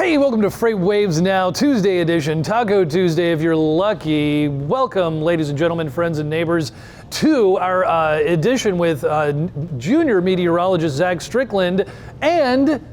Hey, welcome to FreightWaves Now, Tuesday edition, Taco Tuesday if you're lucky. Welcome, ladies and gentlemen, friends and neighbors, to our edition with junior meteorologist Zach Strickland and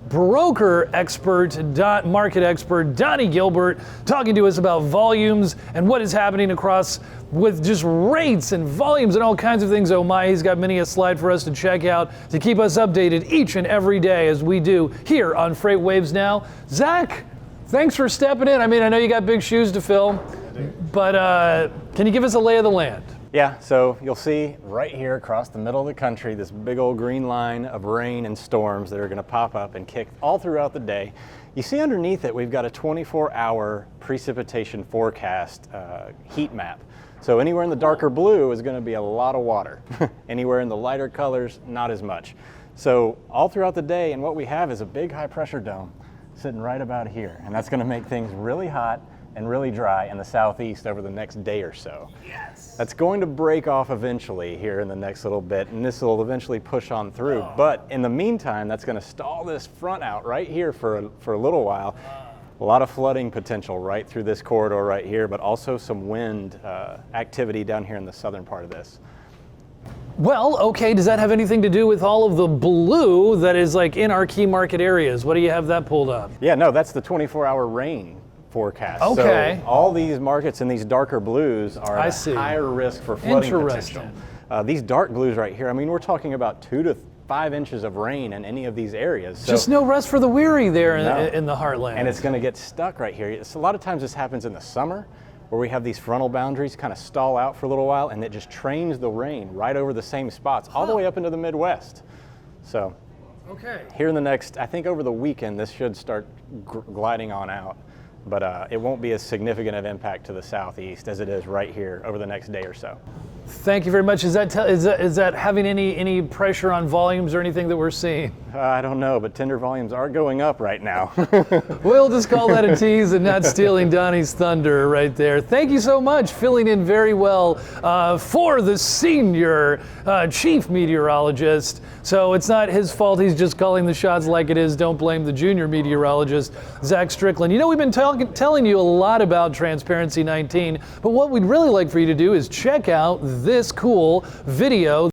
broker expert, market expert Donnie Gilbert, talking to us about volumes and what is happening across with just rates and volumes and all kinds of things. Oh my, he's got many a slide for us to check out to keep us updated each and every day as we do here on FreightWaves Now. Zach, thanks for stepping in. I mean, I know you got big shoes to fill, but can you give us a lay of the land? Yeah, so you'll see right here across the middle of the country this big old green line of rain and storms that are going to pop up and kick all throughout the day. You see underneath it, we've got a 24-hour precipitation forecast heat map. So anywhere in the darker blue is going to be a lot of water. Anywhere in the lighter colors, not as much. So all throughout the day, and what we have is a big high pressure dome sitting right about here. And that's going to make things really hot and really dry in the southeast over the next day or so. Yes. That's going to break off eventually here in the next little bit, and this will eventually push on through. But in the meantime, that's going to stall this front out right here for a little while. A lot of flooding potential right through this corridor right here, but also some wind activity down here in the southern part of this. Well, okay, does that have anything to do with all of the blue that is like in our key market areas? What do you have that pulled up? Yeah, no, that's the 24-hour rain forecast. Okay. So all these markets in these darker blues are at a higher risk for flooding potential. These dark blues right here, I mean, we're talking about 2 to 5 inches of rain in any of these areas. So, just no rest for the weary there in the heartland. And it's going to get stuck right here. It's, a lot of times this happens in the summer where we have these frontal boundaries kind of stall out for a little while, and it just trains the rain right over the same spots all the way up into the Midwest. So here in the next, I think over the weekend, this should start gliding on out. But it won't be as significant of impact to the southeast as it is right here over the next day or so. Thank you very much. Is that having any pressure on volumes or anything that we're seeing? I don't know, but tender volumes are going up right now. We'll just call that a tease and not stealing Donnie's thunder right there. Thank you so much, filling in very well for the senior chief meteorologist. So it's not his fault, he's just calling the shots like it is. Don't blame the junior meteorologist, Zach Strickland. You know, we've been telling you a lot about Transparency 19, but what we'd really like for you to do is check out this cool video.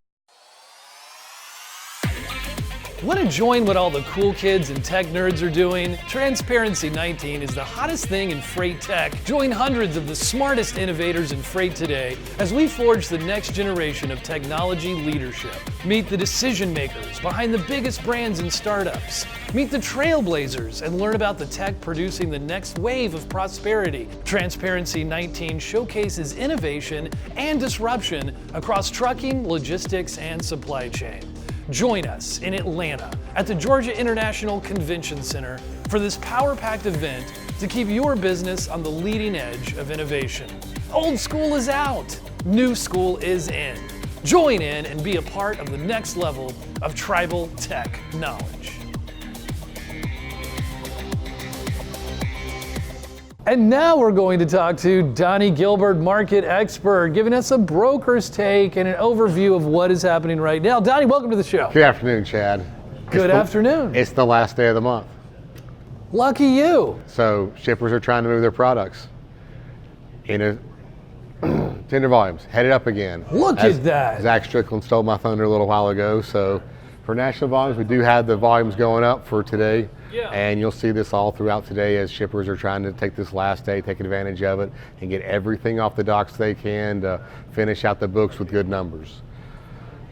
Want to join what all the cool kids and tech nerds are doing? Transparency 19 is the hottest thing in freight tech. Join hundreds of the smartest innovators in freight today as we forge the next generation of technology leadership. Meet the decision makers behind the biggest brands and startups. Meet the trailblazers and learn about the tech producing the next wave of prosperity. Transparency 19 showcases innovation and disruption across trucking, logistics, and supply chain. Join us in Atlanta at the Georgia International Convention Center for this power-packed event to keep your business on the leading edge of innovation. Old school is out, new school is in. Join in and be a part of the next level of tribal tech knowledge. And now we're going to talk to Donnie Gilbert, market expert, giving us a broker's take and an overview of what is happening right now. Donnie, welcome to the show. Good afternoon, Chad. Good afternoon. It's the last day of the month. Lucky you. So shippers are trying to move their products. Tender volumes, headed up again. Look at that. Zach Strickland stole my thunder a little while ago. So for national volumes, we do have the volumes going up for today. Yeah. And you'll see this all throughout today as shippers are trying to take this last day, take advantage of it, and get everything off the docks they can to finish out the books with good numbers.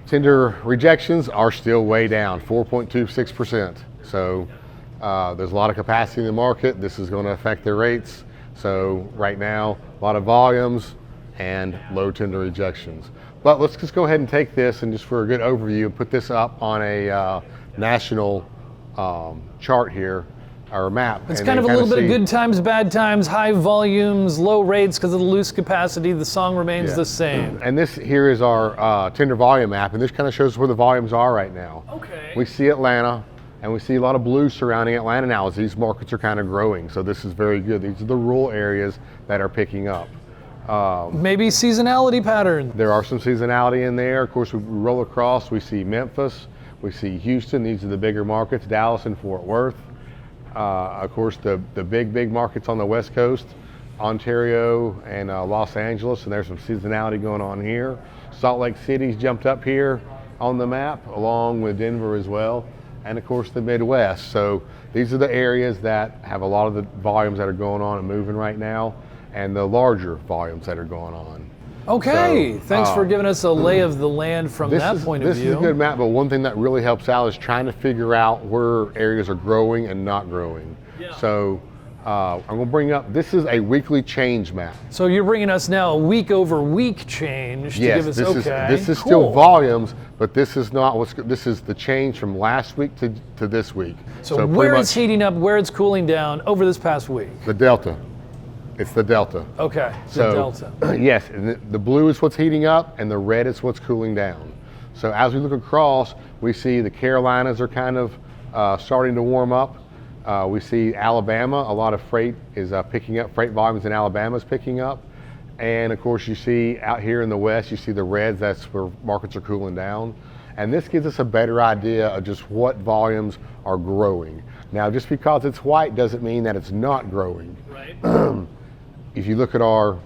Tender rejections are still way down, 4.26%. So there's a lot of capacity in the market. This is going to affect their rates. So right now, a lot of volumes and low tender rejections. But let's just go ahead and take this and just for a good overview, put this up on a national chart here, or map. It's kind of a little bit of good times, bad times, high volumes, low rates because of the loose capacity. The song remains the same. And this here is our tender volume map, and this kind of shows where the volumes are right now. Okay. We see Atlanta, and we see a lot of blue surrounding Atlanta now as these markets are kind of growing. So this is very good. These are the rural areas that are picking up. Maybe seasonality pattern. There are some seasonality in there. Of course, we roll across, we see Memphis, we see Houston. These are the bigger markets, Dallas and Fort Worth. Of course, the big markets on the West Coast, Ontario and Los Angeles, and there's some seasonality going on here. Salt Lake City's jumped up here on the map, along with Denver as well, and of course the Midwest. So these are the areas that have a lot of the volumes that are going on and moving right now, and the larger volumes that are going on. Okay, So, thanks for giving us a lay of the land from that point of view. This is a good map, but one thing that really helps out is trying to figure out where areas are growing and not growing. Yeah. So I'm going to bring up, this is a weekly change map. So you're bringing us now a week over week change to Yes, give us, this is cool. still volumes, but this is not this is the change from last week to this week. So where it's heating up, where it's cooling down over this past week. The delta. It's the delta. Okay, So, the delta. Yes, and the blue is what's heating up and the red is what's cooling down. So as we look across, we see the Carolinas are kind of starting to warm up. We see Alabama, a lot of freight is picking up, freight volumes in Alabama is picking up. And of course you see out here in the West, you see the reds, that's where markets are cooling down. And this gives us a better idea of just what volumes are growing. Now, just because it's white doesn't mean that it's not growing. Right. If you look at our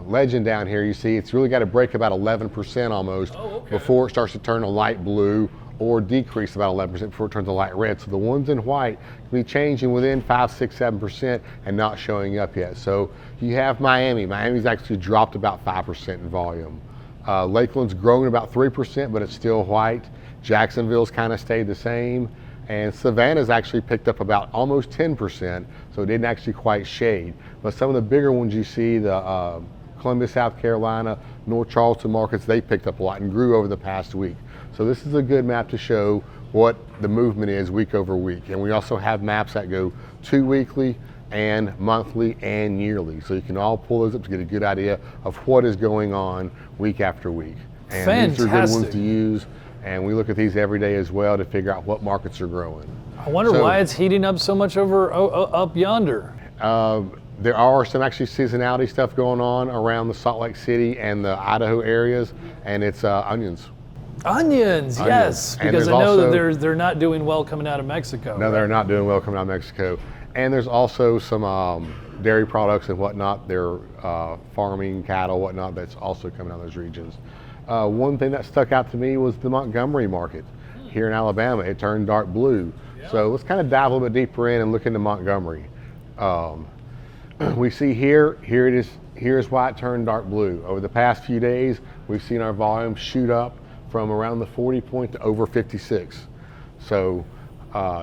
legend down here, you see it's really got to break about 11% almost before it starts to turn a light blue, or decrease about 11% before it turns a light red. So the ones in white can be changing within 5, 6, 7% and not showing up yet. So you have Miami. Miami's actually dropped about 5% in volume. Lakeland's grown about 3%, but it's still white. Jacksonville's kind of stayed the same. And Savannah's actually picked up about almost 10%, so it didn't actually quite shade. But some of the bigger ones you see, the Columbia, South Carolina, North Charleston markets, they picked up a lot and grew over the past week. So this is a good map to show what the movement is week over week. And we also have maps that go 2 weekly and monthly and yearly. So you can all pull those up to get a good idea of what is going on week after week. And Fantastic. These are good ones to use. And we look at these every day as well to figure out what markets are growing. I wonder why it's heating up so much over up yonder. There are some actually seasonality stuff going on around the Salt Lake City and the Idaho areas, and it's onions. Onions, yes, And because I there's know also, that they're not doing well coming out of Mexico. No, they're not doing well coming out of Mexico. And there's also some dairy products and whatnot. They're farming cattle, whatnot, that's also coming out of those regions. One thing that stuck out to me was the Montgomery market here in Alabama. It turned dark blue. Yeah. So let's kind of dive a little bit deeper in and look into Montgomery. We see here it is. Here's why it turned dark blue. Over the past few days, we've seen our volume shoot up from around the 40 point to over 56. So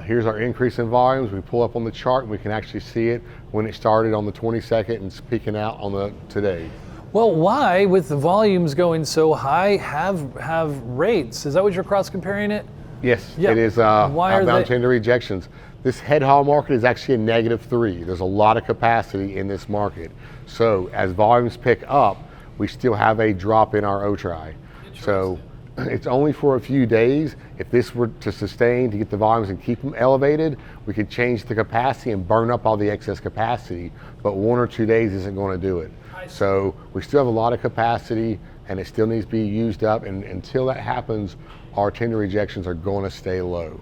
here's our increase in volumes. We pull up on the chart and we can actually see it when it started on the 22nd and it's peaking out on the today. Well, why, with the volumes going so high, have rates? Is that what you're cross-comparing it? Yes, Yeah. it is outbound tender rejections. This head haul market is actually a -3. There's a lot of capacity in this market. So as volumes pick up, we still have a drop in our O-try. So it's only for a few days. If this were to sustain to get the volumes and keep them elevated, we could change the capacity and burn up all the excess capacity, but 1 or 2 days isn't going to do it. So we still have a lot of capacity and it still needs to be used up, and until that happens, our tender rejections are going to stay low.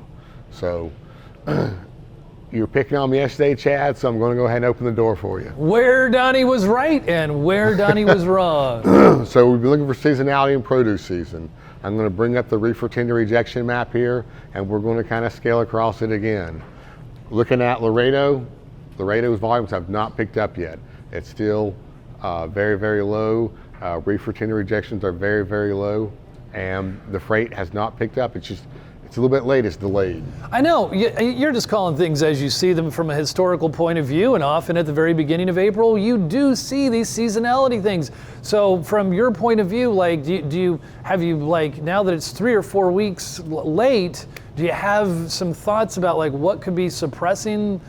So you were picking on me yesterday, Chad, so I'm going to go ahead and open the door for you. Where Donnie was right and where Donnie was wrong. So we've been looking for seasonality in produce season. I'm going to bring up the reefer tender rejection map here, and we're going to kind of scale across it again. Looking at Laredo's volumes have not picked up yet. It's still very, very low. Reefer tender rejections are very, very low, and the freight has not picked up. It's a little bit late, it's delayed. I know, you're just calling things as you see them from a historical point of view, and often at the very beginning of April, you do see these seasonality things. So from your point of view, like, have you now that it's 3 or 4 weeks late, do you have some thoughts about like what could be suppressing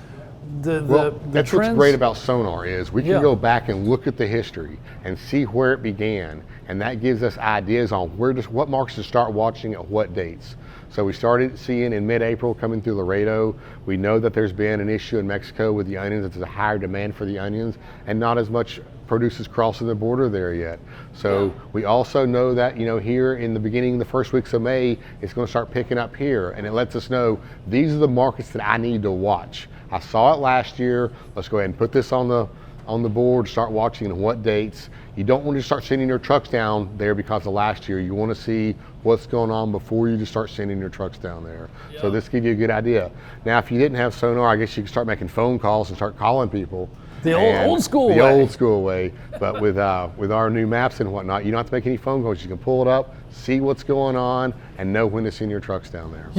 the that's trends? What's great about Sonar is we can go back and look at the history and see where it began, and that gives us ideas on what markets to start watching at what dates. So we started seeing in mid-April coming through Laredo. We know that there's been an issue in Mexico with the onions. There's a higher demand for the onions and not as much produce is crossing the border there yet. So we also know that, here in the beginning, the first weeks of May, it's going to start picking up here. And it lets us know these are the markets that I need to watch. I saw it last year. Let's go ahead and put this on the board, start watching and what dates. You don't want to start sending your trucks down there because of last year. You want to see what's going on before you just start sending your trucks down there. Yep. So this gives you a good idea. Now, if you didn't have sonar, I guess you could start making phone calls and start calling people. The old school way. The old school way. But with our new maps and whatnot, you don't have to make any phone calls. You can pull it up, see what's going on, and know when to send your trucks down there.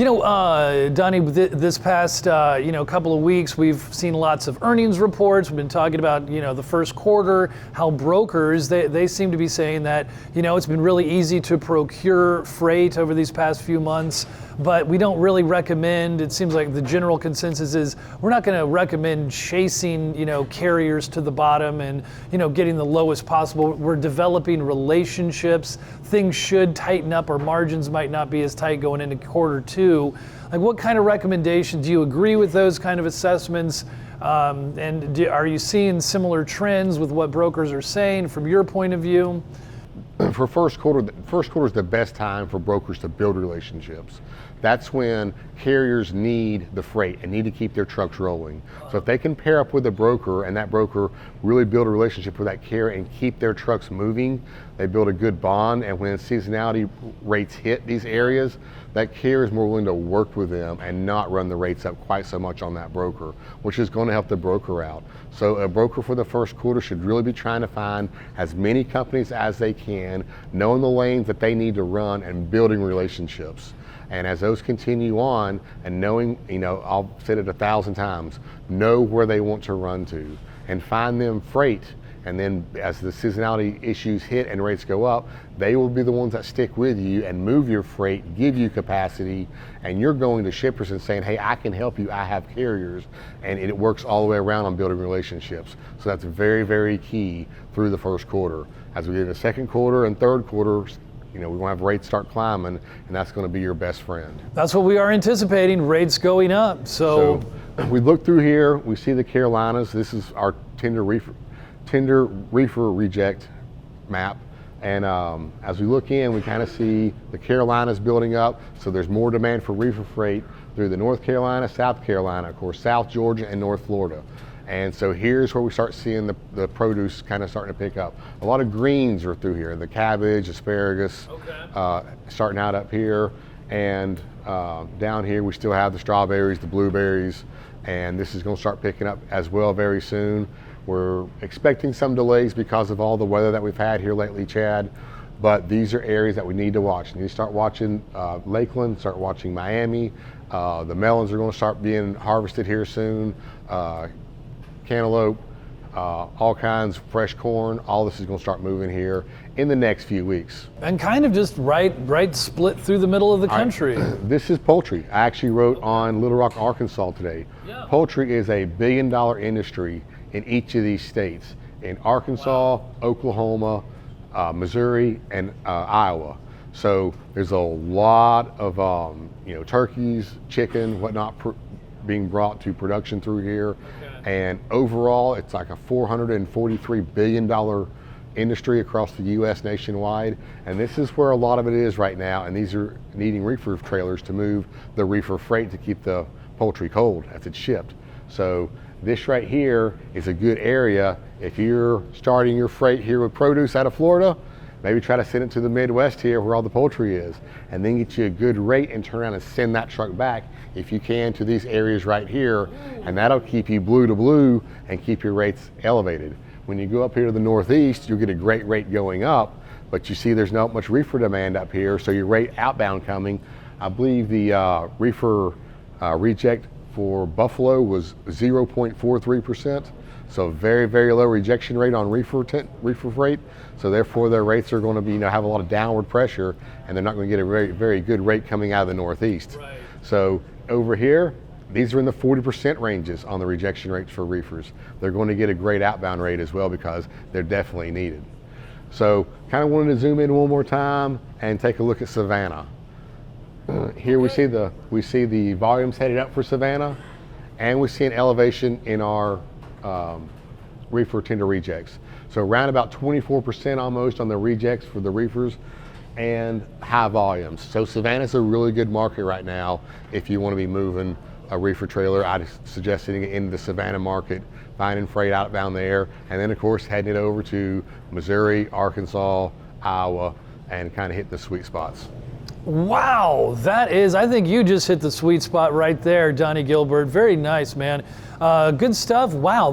Donnie, this past couple of weeks, we've seen lots of earnings reports. We've been talking about the first quarter, how brokers they seem to be saying that it's been really easy to procure freight over these past few months, but we don't really recommend. It seems like the general consensus is we're not going to recommend chasing carriers to the bottom and getting the lowest possible. We're developing relationships. Things should tighten up. Our margins might not be as tight going into quarter two. Like, what kind of recommendations? Do you agree with those kind of assessments? Are you seeing similar trends with what brokers are saying from your point of view? For first quarter is the best time for brokers to build relationships. That's when carriers need the freight and need to keep their trucks rolling. So if they can pair up with a broker and that broker really build a relationship with that carrier and keep their trucks moving, they build a good bond, and when seasonality rates hit these areas, that carrier is more willing to work with them and not run the rates up quite so much on that broker, which is going to help the broker out. So a broker for the first quarter should really be trying to find as many companies as they can, knowing the lanes that they need to run and building relationships. And as those continue on and knowing, I've said it 1,000 times, know where they want to run to and find them freight. And then as the seasonality issues hit and rates go up, they will be the ones that stick with you and move your freight, give you capacity, and you're going to shippers and saying, hey, I can help you, I have carriers, and it works all the way around on building relationships. So that's very, very key through the first quarter. As we get in the second quarter and third quarter, we're going to have rates start climbing, and that's going to be your best friend. That's what we are anticipating, rates going up. So we look through here, we see the Carolinas. This is our tender reefer reject map. And as we look in, we kind of see the Carolinas building up. So there's more demand for reefer freight through the North Carolina, South Carolina, of course, South Georgia, and North Florida. And so here's where we start seeing the produce kind of starting to pick up. A lot of greens are through here, the cabbage, asparagus, starting out up here. And down here we still have the strawberries, the blueberries, and this is going to start picking up as well very soon. We're expecting some delays because of all the weather that we've had here lately, Chad, but these are areas that we need to watch. You need to start watching Lakeland, start watching Miami. The melons are going to start being harvested here soon. Cantaloupe, all kinds of fresh corn, all this is going to start moving here in the next few weeks. And kind of just right split through the middle of the country. This is poultry. I actually wrote on Little Rock, Arkansas today. Yeah. Poultry is a $1 billion industry in each of these states, in Arkansas, Oklahoma, Missouri, and Iowa. So there's a lot of turkeys, chicken, whatnot being brought to production through here. And overall, it's like a $443 billion industry across the U.S. nationwide. And this is where a lot of it is right now. And these are needing reefer trailers to move the reefer freight to keep the poultry cold as it's shipped. So this right here is a good area. If you're starting your freight here with produce out of Florida, maybe try to send it to the Midwest here where all the poultry is, and then get you a good rate and turn around and send that truck back if you can to these areas right here, and that'll keep you blue to blue and keep your rates elevated. When you go up here to the Northeast, you'll get a great rate going up, but you see there's not much reefer demand up here, so your rate outbound coming. I believe the reefer reject for Buffalo was 0.43%. So very, very low rejection rate on reefer freight. So therefore their rates are going to be, have a lot of downward pressure, and they're not going to get a very, very good rate coming out of the Northeast. Right. So over here, these are in the 40% ranges on the rejection rates for reefers. They're going to get a great outbound rate as well because they're definitely needed. So kind of wanted to zoom in one more time and take a look at Savannah. Here we see the volumes headed up for Savannah, and we see an elevation in our reefer tender rejects. So around about 24% almost on the rejects for the reefers, and high volumes. So Savannah's a really good market right now if you want to be moving a reefer trailer. I'd suggest getting it into the Savannah market, finding freight outbound there, and then of course heading it over to Missouri, Arkansas, Iowa, and kind of hit the sweet spots. Wow, I think you just hit the sweet spot right there, Donnie Gilbert. Very nice, man. Good stuff. Wow,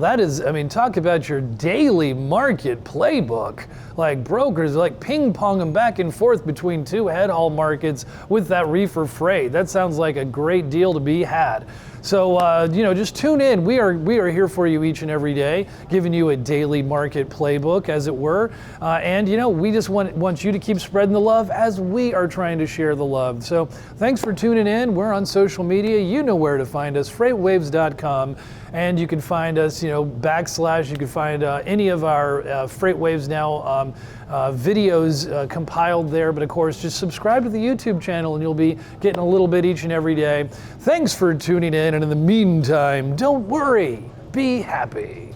talk about your daily market playbook. Like brokers, like ping-ponging back and forth between two head haul markets with that reefer freight. That sounds like a great deal to be had. So, just tune in. We are here for you each and every day, giving you a daily market playbook, as it were. And we just want you to keep spreading the love as we are trying to share the love. So thanks for tuning in. We're on social media. You know where to find us, FreightWaves.com. And you can find us, you can find any of our FreightWaves Now videos compiled there. But of course, just subscribe to the YouTube channel and you'll be getting a little bit each and every day. Thanks for tuning in. And in the meantime, don't worry, be happy.